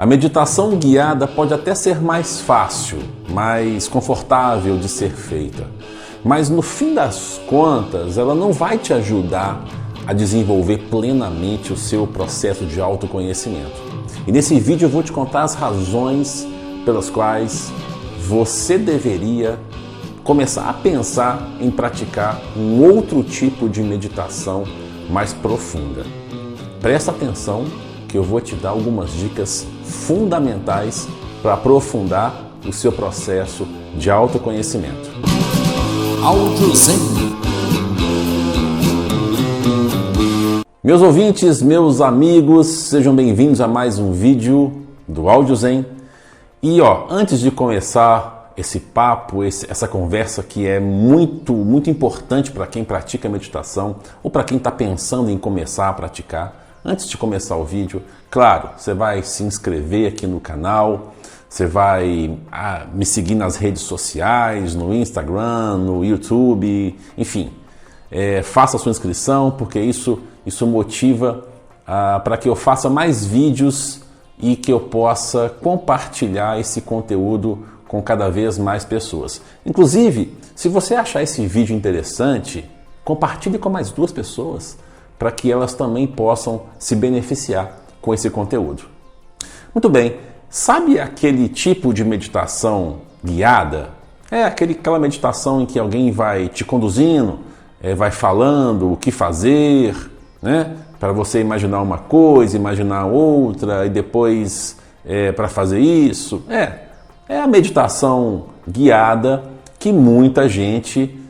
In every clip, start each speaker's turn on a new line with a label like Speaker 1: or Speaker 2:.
Speaker 1: A meditação guiada pode até ser mais fácil, mais confortável de ser feita, mas no fim das contas ela não vai te ajudar a desenvolver plenamente o seu processo de autoconhecimento. E nesse vídeo eu vou te contar as razões pelas quais você deveria começar a pensar em praticar um outro tipo de meditação mais profunda. Presta atenção que eu vou te dar algumas dicas fundamentais para aprofundar o seu processo de autoconhecimento.
Speaker 2: Áudio Zen.
Speaker 1: Meus ouvintes, meus amigos, sejam bem-vindos a mais um vídeo do Áudio Zen. E antes de começar esse papo, essa conversa que é muito importante para quem pratica meditação ou para quem está pensando em começar a praticar, antes de começar o vídeo, claro, você vai se inscrever aqui no canal, você vai me seguir nas redes sociais, no Instagram, no YouTube, enfim, faça a sua inscrição porque isso motiva para que eu faça mais vídeos e que eu possa compartilhar esse conteúdo com cada vez mais pessoas. Inclusive, se você achar esse vídeo interessante, compartilhe com mais 2 pessoas, para que elas também possam se beneficiar com esse conteúdo. Muito bem, sabe aquele tipo de meditação guiada? É aquela meditação em que alguém vai te conduzindo, vai falando o que fazer, né? Para você imaginar uma coisa, imaginar outra e depois para fazer isso. É a meditação guiada que muita gente,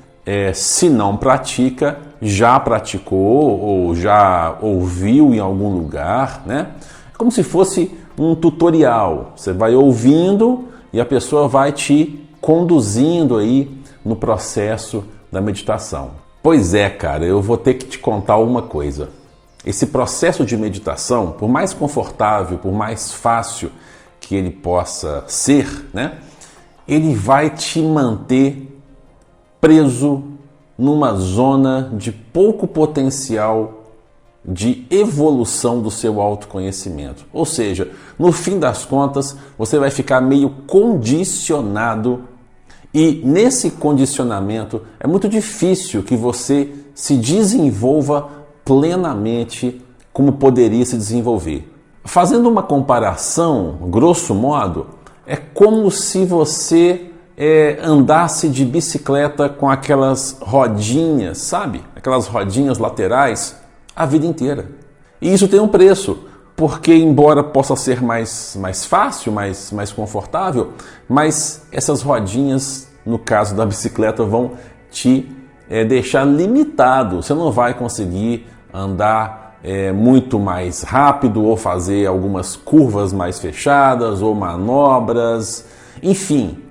Speaker 1: se não pratica, já praticou ou já ouviu em algum lugar, né? É como se fosse um tutorial. Você vai ouvindo e a pessoa vai te conduzindo aí no processo da meditação. Pois é, cara, eu vou ter que te contar uma coisa. Esse processo de meditação, por mais confortável, por mais fácil que ele possa ser, né? Ele vai te manter preso numa zona de pouco potencial de evolução do seu autoconhecimento. Ou seja, no fim das contas, você vai ficar meio condicionado e nesse condicionamento é muito difícil que você se desenvolva plenamente como poderia se desenvolver. Fazendo uma comparação, grosso modo, é como se você andasse de bicicleta com aquelas rodinhas, sabe? Aquelas rodinhas laterais a vida inteira. E isso tem um preço, porque embora possa ser mais fácil, mais confortável, mas essas rodinhas, no caso da bicicleta, vão te deixar limitado. Você não vai conseguir andar muito mais rápido ou fazer algumas curvas mais fechadas ou manobras, enfim.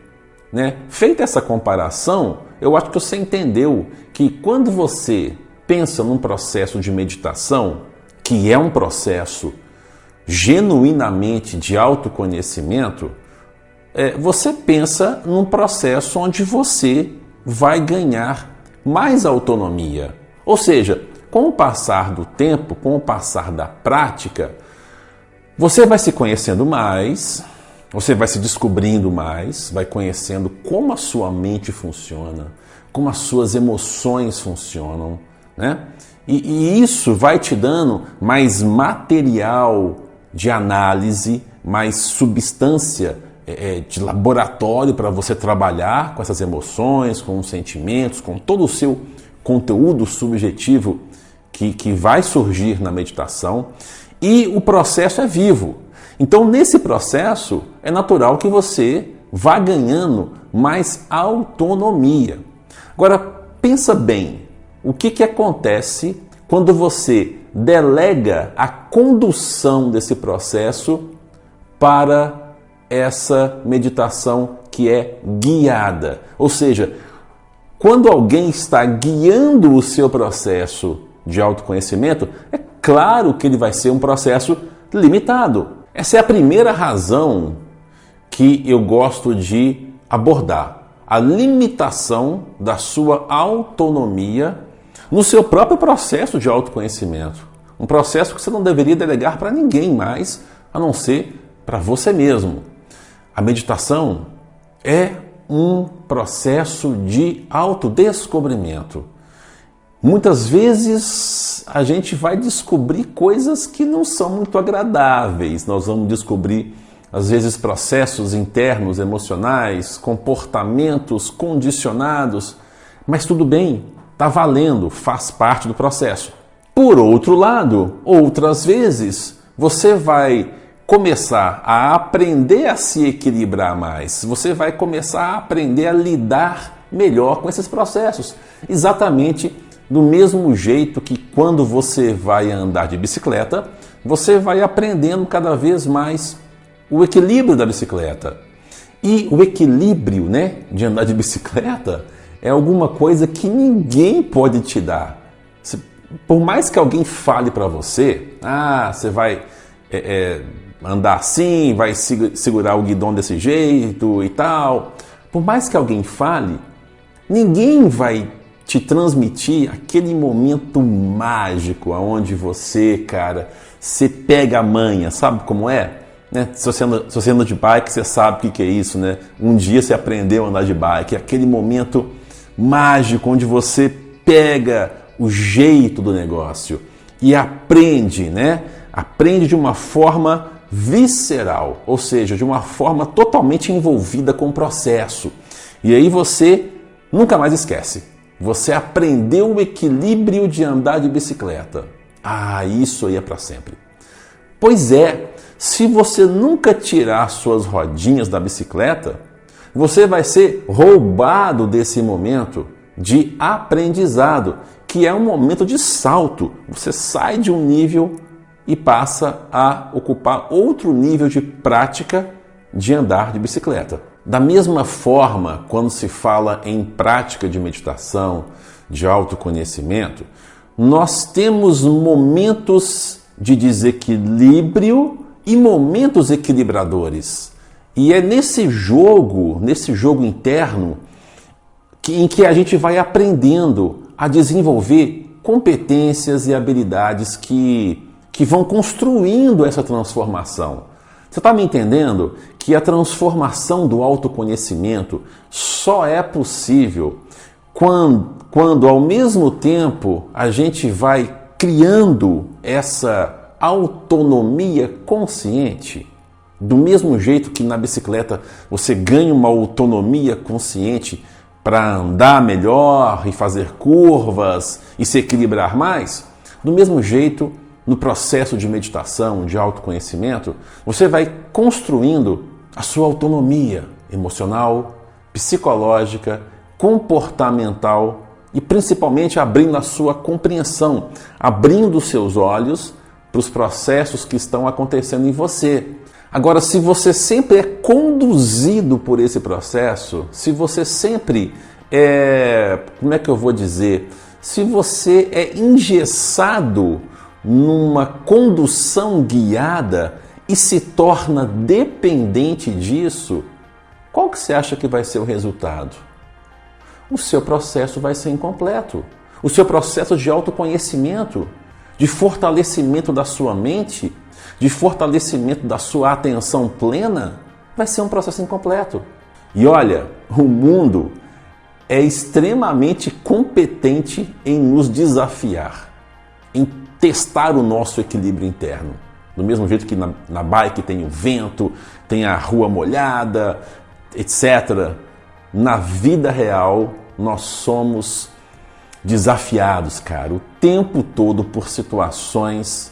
Speaker 1: Né? Feita essa comparação, eu acho que você entendeu que quando você pensa num processo de meditação, que é um processo genuinamente de autoconhecimento, você pensa num processo onde você vai ganhar mais autonomia. Ou seja, com o passar do tempo, com o passar da prática, você vai se conhecendo mais, você vai se descobrindo mais, vai conhecendo como a sua mente funciona, como as suas emoções funcionam, né? E isso vai te dando mais material de análise, mais substância de laboratório para você trabalhar com essas emoções, com os sentimentos, com todo o seu conteúdo subjetivo que vai surgir na meditação. E o processo é vivo. Então, nesse processo, é natural que você vá ganhando mais autonomia. Agora, pensa bem, o que acontece quando você delega a condução desse processo para essa meditação que é guiada? Ou seja, quando alguém está guiando o seu processo de autoconhecimento, é claro que ele vai ser um processo limitado. Essa é a primeira razão que eu gosto de abordar. A limitação da sua autonomia no seu próprio processo de autoconhecimento. Um processo que você não deveria delegar para ninguém mais, a não ser para você mesmo. A meditação é um processo de autodescobrimento. Muitas vezes a gente vai descobrir coisas que não são muito agradáveis. Nós vamos descobrir, às vezes, processos internos, emocionais, comportamentos condicionados. Mas tudo bem, está valendo, faz parte do processo. Por outro lado, outras vezes, você vai começar a aprender a se equilibrar mais. Você vai começar a aprender a lidar melhor com esses processos. Exatamente do mesmo jeito que quando você vai andar de bicicleta, você vai aprendendo cada vez mais o equilíbrio da bicicleta. E o equilíbrio, né, de andar de bicicleta é alguma coisa que ninguém pode te dar. Por mais que alguém fale para você, você vai andar assim, vai segurar o guidão desse jeito e tal. Por mais que alguém fale, ninguém vai te transmitir aquele momento mágico onde você, você pega a manha, sabe como é? Né? Se você anda de bike, você sabe o que é isso, né? Um dia você aprendeu a andar de bike, aquele momento mágico onde você pega o jeito do negócio e aprende, né? Aprende de uma forma visceral, ou seja, de uma forma totalmente envolvida com o processo. E aí você nunca mais esquece. Você aprendeu o equilíbrio de andar de bicicleta. Isso aí é para sempre. Pois é, se você nunca tirar suas rodinhas da bicicleta, você vai ser roubado desse momento de aprendizado, que é um momento de salto. Você sai de um nível e passa a ocupar outro nível de prática de andar de bicicleta. Da mesma forma, quando se fala em prática de meditação, de autoconhecimento, nós temos momentos de desequilíbrio e momentos equilibradores. E é nesse jogo interno, em que a gente vai aprendendo a desenvolver competências e habilidades que vão construindo essa transformação. Você está me entendendo que a transformação do autoconhecimento só é possível quando ao mesmo tempo a gente vai criando essa autonomia consciente? Do mesmo jeito que na bicicleta você ganha uma autonomia consciente para andar melhor e fazer curvas e se equilibrar mais, do mesmo jeito, no processo de meditação, de autoconhecimento, você vai construindo a sua autonomia emocional, psicológica, comportamental e principalmente abrindo a sua compreensão, abrindo os seus olhos para os processos que estão acontecendo em você. Agora, se você sempre é conduzido por esse processo, se você sempre se você é engessado numa condução guiada e se torna dependente disso, qual que você acha que vai ser o resultado? O seu processo vai ser incompleto. O seu processo de autoconhecimento, de fortalecimento da sua mente, de fortalecimento da sua atenção plena, vai ser um processo incompleto. E olha, o mundo é extremamente competente em nos desafiar, em testar o nosso equilíbrio interno. Do mesmo jeito que na bike tem o vento, tem a rua molhada, etc. Na vida real, nós somos desafiados, o tempo todo por situações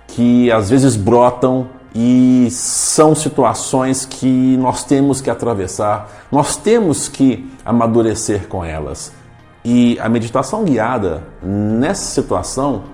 Speaker 1: que às vezes brotam e são situações que nós temos que atravessar, nós temos que amadurecer com elas. E a meditação guiada, nessa situação,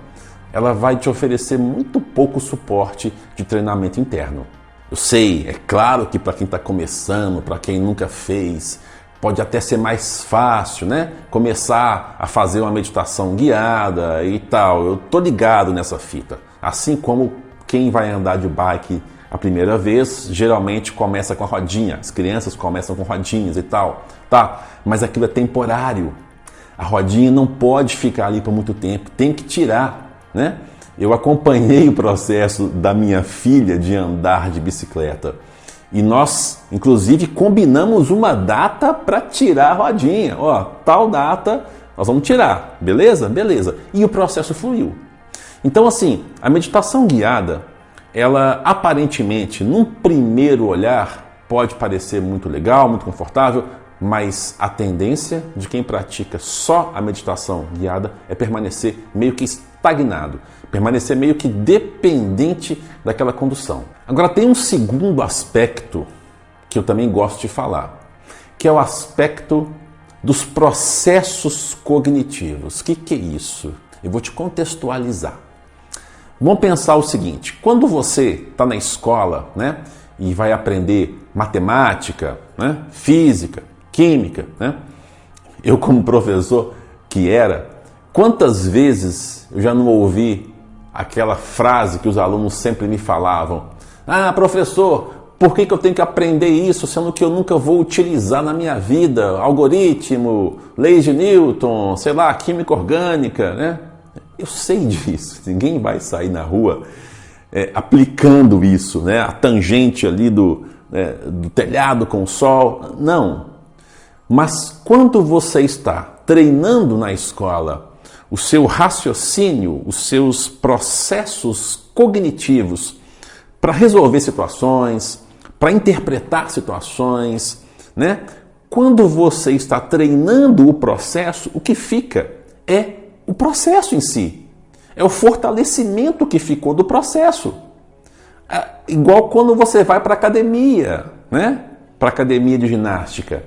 Speaker 1: ela vai te oferecer muito pouco suporte de treinamento interno. Eu sei, é claro que para quem está começando, para quem nunca fez, pode até ser mais fácil, né? Começar a fazer uma meditação guiada e tal. Eu tô ligado nessa fita. Assim como quem vai andar de bike a primeira vez, geralmente começa com a rodinha. As crianças começam com rodinhas e tal, tá? Mas aquilo é temporário. A rodinha não pode ficar ali por muito tempo, tem que tirar, né? eu acompanhei o processo da minha filha de andar de bicicleta. E nós, inclusive, combinamos uma data para tirar a rodinha. Ó, tal data nós vamos tirar, beleza? Beleza. E o processo fluiu. Então, assim, a meditação guiada, ela aparentemente, num primeiro olhar, pode parecer muito legal, muito confortável, mas a tendência de quem pratica só a meditação guiada é permanecer meio que estagnado, permanecer meio que dependente daquela condução. Agora tem um segundo aspecto que eu também gosto de falar, que é o aspecto dos processos cognitivos. O que é isso? Eu vou te contextualizar. Vamos pensar o seguinte, quando você está na escola, né, e vai aprender matemática, né, física, química, né, eu como professor que era, quantas vezes eu já não ouvi aquela frase que os alunos sempre me falavam: ah, professor, por que eu tenho que aprender isso, sendo que eu nunca vou utilizar na minha vida algoritmo, leis de Newton, sei lá, química orgânica, né? Eu sei disso, ninguém vai sair na rua aplicando isso, né? A tangente ali do telhado com o sol, não. Mas quando você está treinando na escola o seu raciocínio, os seus processos cognitivos para resolver situações, para interpretar situações, né? Quando você está treinando o processo, o que fica é o processo em si. É o fortalecimento que ficou do processo. Igual quando você vai para a academia, né? Para a academia de ginástica.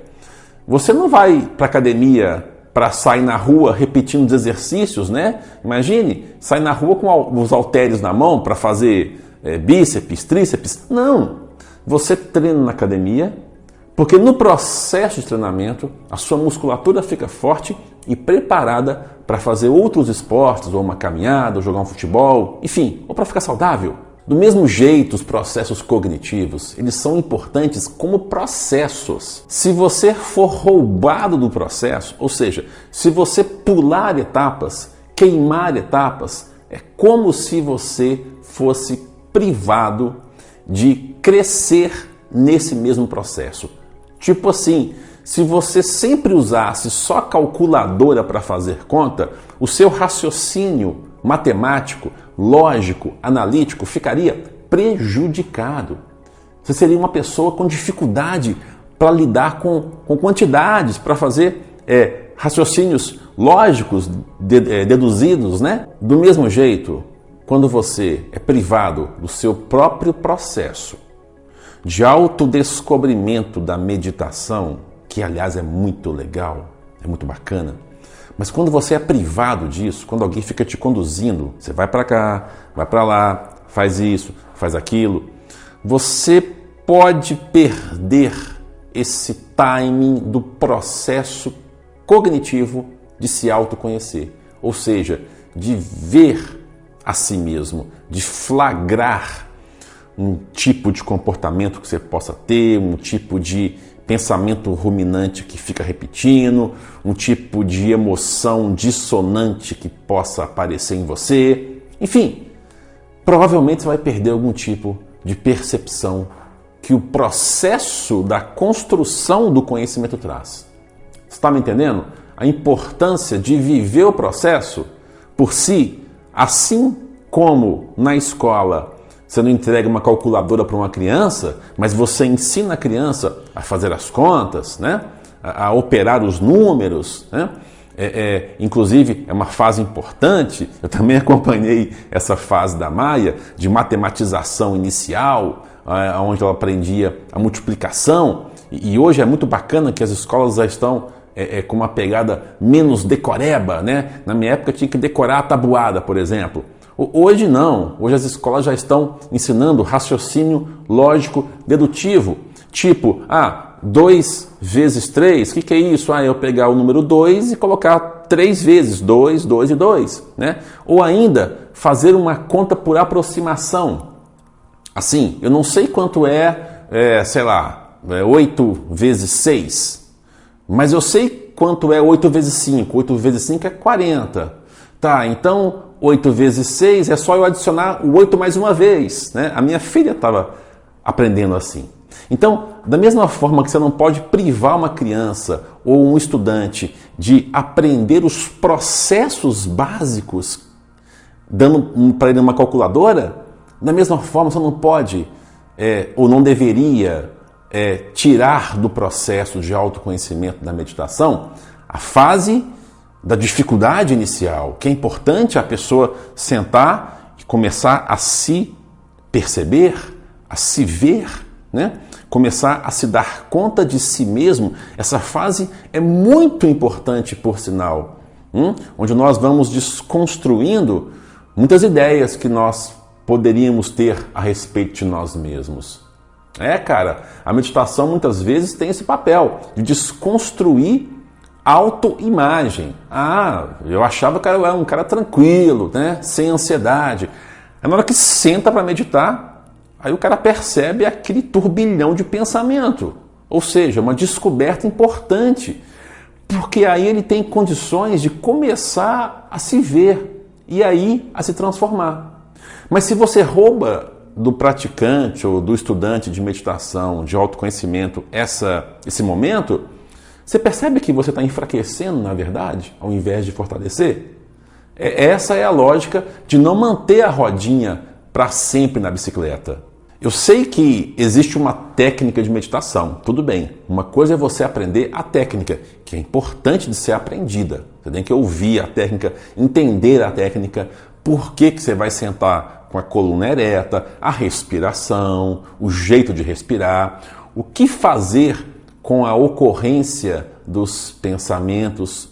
Speaker 1: Você não vai para a academia para sair na rua repetindo os exercícios, né? Imagine, sair na rua com os halteres na mão para fazer bíceps, tríceps. Não! Você treina na academia, porque no processo de treinamento a sua musculatura fica forte e preparada para fazer outros esportes, ou uma caminhada, ou jogar um futebol, enfim, ou para ficar saudável. Do mesmo jeito, os processos cognitivos, eles são importantes como processos. Se você for roubado do processo, ou seja, se você pular etapas, queimar etapas, é como se você fosse privado de crescer nesse mesmo processo. Tipo assim, se você sempre usasse só a calculadora para fazer conta, o seu raciocínio matemático, lógico, analítico ficaria prejudicado. Você seria uma pessoa com dificuldade para lidar com quantidades, para fazer raciocínios lógicos deduzidos, né? Do mesmo jeito, quando você é privado do seu próprio processo de autodescobrimento da meditação, que aliás é muito legal, é muito bacana, mas quando você é privado disso, quando alguém fica te conduzindo, você vai para cá, vai para lá, faz isso, faz aquilo, você pode perder esse timing do processo cognitivo de se autoconhecer, ou seja, de ver a si mesmo, de flagrar um tipo de comportamento que você possa ter, um tipo de pensamento ruminante que fica repetindo, um tipo de emoção dissonante que possa aparecer em você. Enfim, provavelmente você vai perder algum tipo de percepção que o processo da construção do conhecimento traz. Você está me entendendo? A importância de viver o processo por si, assim como na escola você não entrega uma calculadora para uma criança, mas você ensina a criança a fazer as contas, né? A operar os números, né? Inclusive, é uma fase importante. Eu também acompanhei essa fase da Maia, de matematização inicial, onde ela aprendia a multiplicação. E hoje é muito bacana que as escolas já estão com uma pegada menos decoreba, né? Na minha época tinha que decorar a tabuada, por exemplo. Hoje não, hoje as escolas já estão ensinando raciocínio lógico dedutivo, tipo, 2 vezes 3, o que é isso? Eu pegar o número 2 e colocar 3 vezes, 2, 2 e 2, né? Ou ainda, fazer uma conta por aproximação. Assim, eu não sei quanto sei lá, 8 vezes 6, mas eu sei quanto é 8 vezes 5, 8 vezes 5 é 40. Tá, então 8 vezes 6 é só eu adicionar o 8 mais uma vez, né? A minha filha estava aprendendo assim. Então, da mesma forma que você não pode privar uma criança ou um estudante de aprender os processos básicos, dando para ele uma calculadora, da mesma forma você não pode ou não deveria tirar do processo de autoconhecimento da meditação a fase da dificuldade inicial, que é importante a pessoa sentar e começar a se perceber, a se ver, né? Começar a se dar conta de si mesmo. Essa fase é muito importante, por sinal, onde nós vamos desconstruindo muitas ideias que nós poderíamos ter a respeito de nós mesmos. Cara, a meditação muitas vezes tem esse papel de desconstruir autoimagem. Eu achava que eu era um cara tranquilo, né? Sem ansiedade. Aí na hora que senta para meditar, aí o cara percebe aquele turbilhão de pensamento. Ou seja, uma descoberta importante. Porque aí ele tem condições de começar a se ver e aí a se transformar. Mas se você rouba do praticante ou do estudante de meditação, de autoconhecimento, esse momento, você percebe que você está enfraquecendo, na verdade, ao invés de fortalecer? Essa é a lógica de não manter a rodinha para sempre na bicicleta. Eu sei que existe uma técnica de meditação, tudo bem. Uma coisa é você aprender a técnica, que é importante de ser aprendida. Você tem que ouvir a técnica, entender a técnica, por que você vai sentar com a coluna ereta, a respiração, o jeito de respirar, o que fazer com a ocorrência dos pensamentos,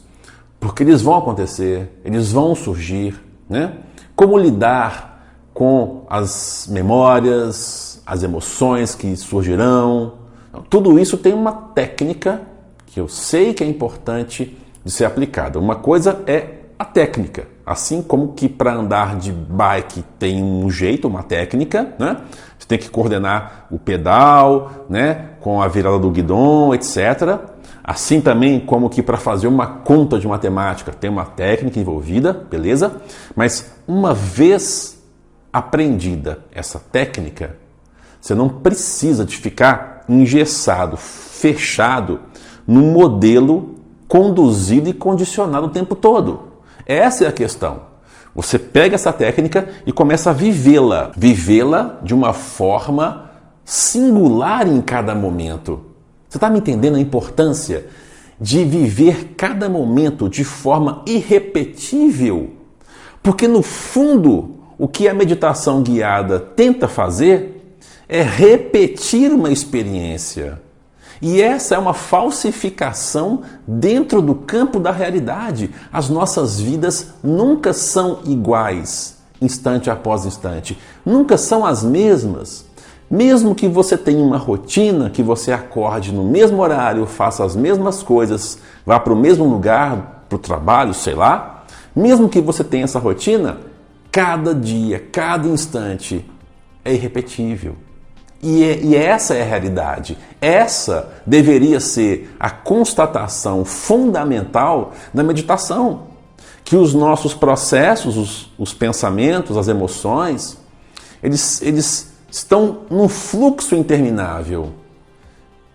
Speaker 1: porque eles vão acontecer, eles vão surgir, né? Como lidar com as memórias, as emoções que surgirão. Tudo isso tem uma técnica que eu sei que é importante de ser aplicada. Uma coisa é a técnica, assim como que para andar de bike tem um jeito, uma técnica, né? Você tem que coordenar o pedal, né? Com a virada do guidão, etc. Assim também como que para fazer uma conta de matemática tem uma técnica envolvida, beleza? Mas uma vez aprendida essa técnica, você não precisa de ficar engessado, fechado num modelo conduzido e condicionado o tempo todo. Essa é a questão. Você pega essa técnica e começa a vivê-la. Vivê-la de uma forma singular em cada momento. Você está me entendendo a importância de viver cada momento de forma irrepetível? Porque no fundo, o que a meditação guiada tenta fazer é repetir uma experiência. E essa é uma falsificação dentro do campo da realidade. As nossas vidas nunca são iguais, instante após instante. Nunca são as mesmas. Mesmo que você tenha uma rotina, que você acorde no mesmo horário, faça as mesmas coisas, vá para o mesmo lugar, para o trabalho, sei lá. Mesmo que você tenha essa rotina, cada dia, cada instante é irrepetível. E essa é a realidade. Essa deveria ser a constatação fundamental da meditação. Que os nossos processos, os pensamentos, as emoções, eles estão num fluxo interminável.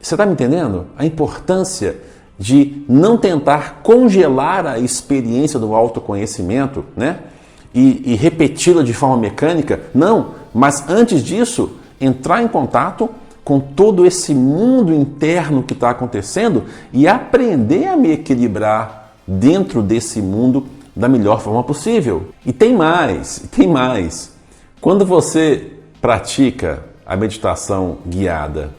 Speaker 1: Você está me entendendo? A importância de não tentar congelar a experiência do autoconhecimento, né? E repeti-la de forma mecânica. Não, mas antes disso, entrar em contato com todo esse mundo interno que está acontecendo e aprender a me equilibrar dentro desse mundo da melhor forma possível. E tem mais. Quando você pratica a meditação guiada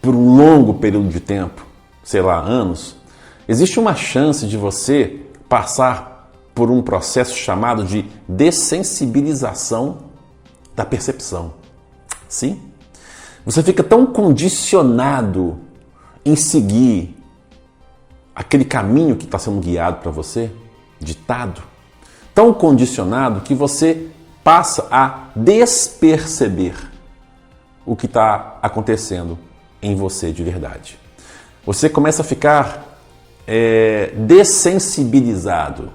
Speaker 1: por um longo período de tempo, sei lá, anos, existe uma chance de você passar por um processo chamado de dessensibilização da percepção. Sim? Você fica tão condicionado em seguir aquele caminho que está sendo guiado para você, ditado, tão condicionado que você passa a desperceber o que está acontecendo em você de verdade. Você começa a ficar dessensibilizado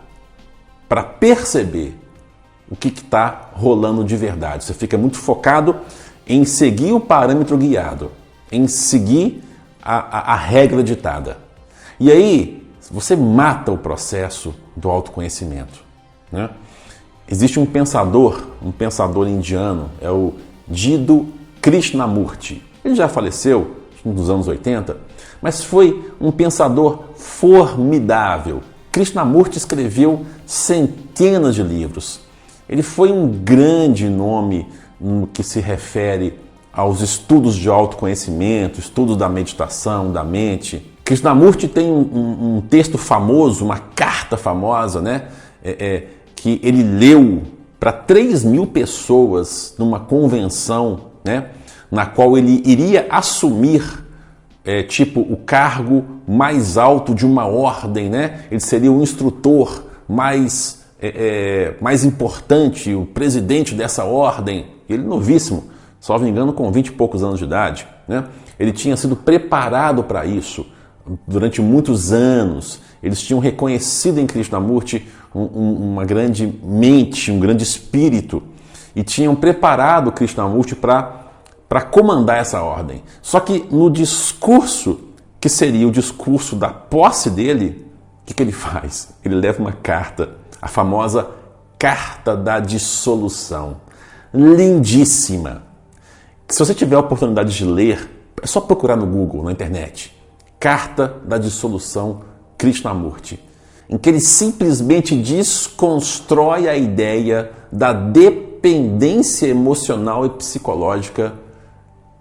Speaker 1: para perceber o que está rolando de verdade. Você fica muito focado em seguir o parâmetro guiado, em seguir a regra ditada. E aí você mata o processo do autoconhecimento, né? Existe um pensador indiano, é o Jiddu Krishnamurti. Ele já faleceu nos anos 80, mas foi um pensador formidável. Krishnamurti escreveu centenas de livros. Ele foi um grande nome no que se refere aos estudos de autoconhecimento, estudos da meditação, da mente. Krishnamurti tem um texto famoso, uma carta famosa, né? Que ele leu para 3.000 pessoas numa convenção, né? Na qual ele iria assumir o cargo mais alto de uma ordem, né? Ele seria o instrutor mais importante, o presidente dessa ordem. Ele novíssimo, só me engano, com 20 e poucos anos de idade, né? Ele tinha sido preparado para isso durante muitos anos. Eles tinham reconhecido em Krishnamurti uma grande mente, um grande espírito, e tinham preparado Krishnamurti para comandar essa ordem. Só que no discurso, que seria o discurso da posse dele, o que ele faz? Ele leva uma carta, a famosa Carta da Dissolução. Lindíssima. Se você tiver a oportunidade de ler, é só procurar no Google, na internet. Carta da Dissolução, Krishnamurti, em que ele simplesmente desconstrói a ideia da dependência emocional e psicológica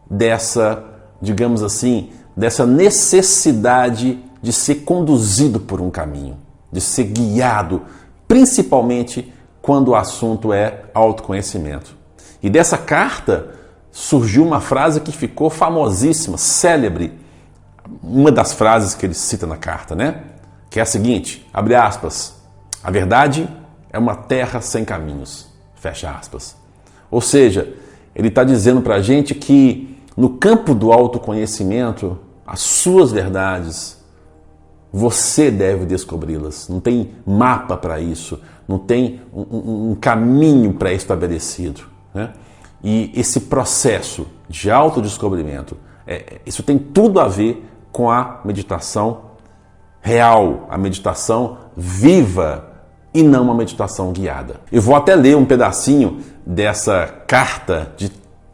Speaker 1: dessa, digamos assim, dessa necessidade de ser conduzido por um caminho, de ser guiado, principalmente quando o assunto é autoconhecimento. E dessa carta surgiu uma frase que ficou famosíssima, célebre, uma das frases que ele cita na carta, né? Que é a seguinte, abre aspas, a verdade é uma terra sem caminhos, fecha aspas. Ou seja, ele está dizendo para a gente que no campo do autoconhecimento, as suas verdades, você deve descobri-las. Não tem mapa para isso, não tem um caminho pré-estabelecido, né? E esse processo de autodescobrimento, isso tem tudo a ver com a meditação real, a meditação viva e não uma meditação guiada. Eu vou até ler um pedacinho dessa carta de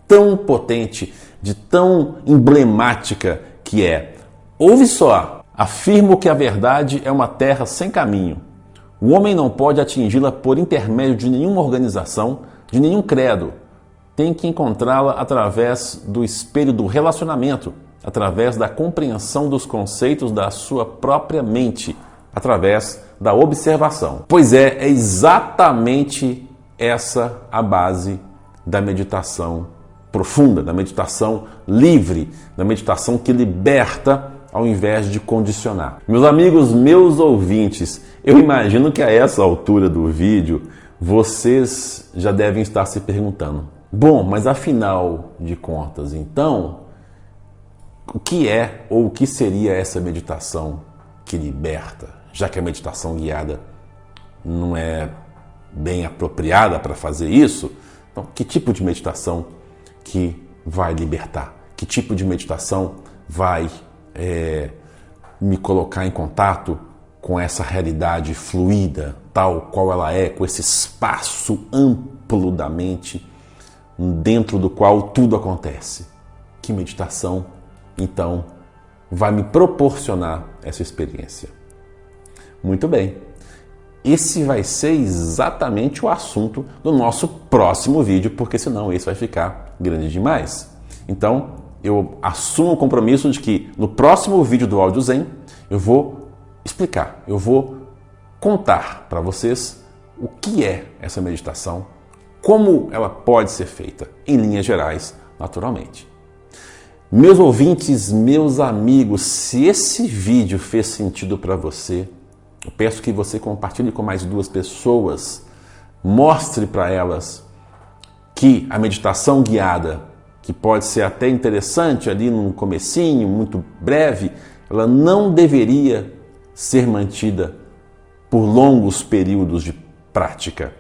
Speaker 1: tão potente, de tão emblemática que é. Ouve só, afirmo que a verdade é uma terra sem caminho. O homem não pode atingi-la por intermédio de nenhuma organização, de nenhum credo. Tem que encontrá-la através do espelho do relacionamento, através da compreensão dos conceitos da sua própria mente, através da observação. Pois é exatamente essa a base da meditação profunda, da meditação livre, da meditação que liberta ao invés de condicionar. Meus amigos, meus ouvintes, eu imagino que a essa altura do vídeo vocês já devem estar se perguntando: bom, mas afinal de contas, então, o que é ou o que seria essa meditação que liberta? Já que a meditação guiada não é bem apropriada para fazer isso, então que tipo de meditação que vai libertar? Que tipo de meditação vai me colocar em contato com essa realidade fluida, tal qual ela é, com esse espaço amplo da mente, dentro do qual tudo acontece? Que meditação, então, vai me proporcionar essa experiência? Muito bem, esse vai ser exatamente o assunto do nosso próximo vídeo, porque senão esse vai ficar grande demais. Então, eu assumo o compromisso de que no próximo vídeo do Áudio Zen eu vou explicar, eu vou contar para vocês o que é essa meditação, como ela pode ser feita, em linhas gerais, naturalmente. Meus ouvintes, meus amigos, se esse vídeo fez sentido para você, eu peço que você compartilhe com mais 2 pessoas, mostre para elas que a meditação guiada, que pode ser até interessante ali num comecinho, muito breve, ela não deveria ser mantida por longos períodos de prática.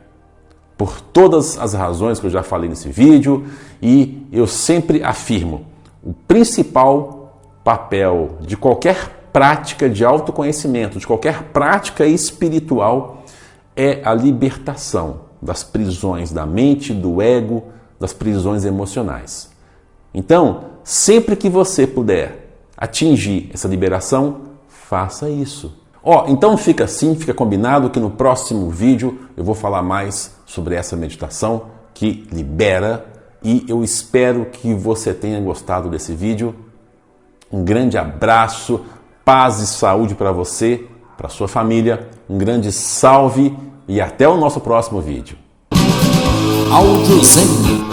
Speaker 1: por todas as razões que eu já falei nesse vídeo, e eu sempre afirmo, o principal papel de qualquer prática de autoconhecimento, de qualquer prática espiritual, é a libertação das prisões da mente, do ego, das prisões emocionais. Então, sempre que você puder atingir essa liberação, faça isso. Então fica assim, fica combinado que no próximo vídeo eu vou falar mais sobre essa meditação que libera, e eu espero que você tenha gostado desse vídeo. Um grande abraço, paz e saúde para você, para sua família, um grande salve e até o nosso próximo vídeo.
Speaker 2: Áudio Zen.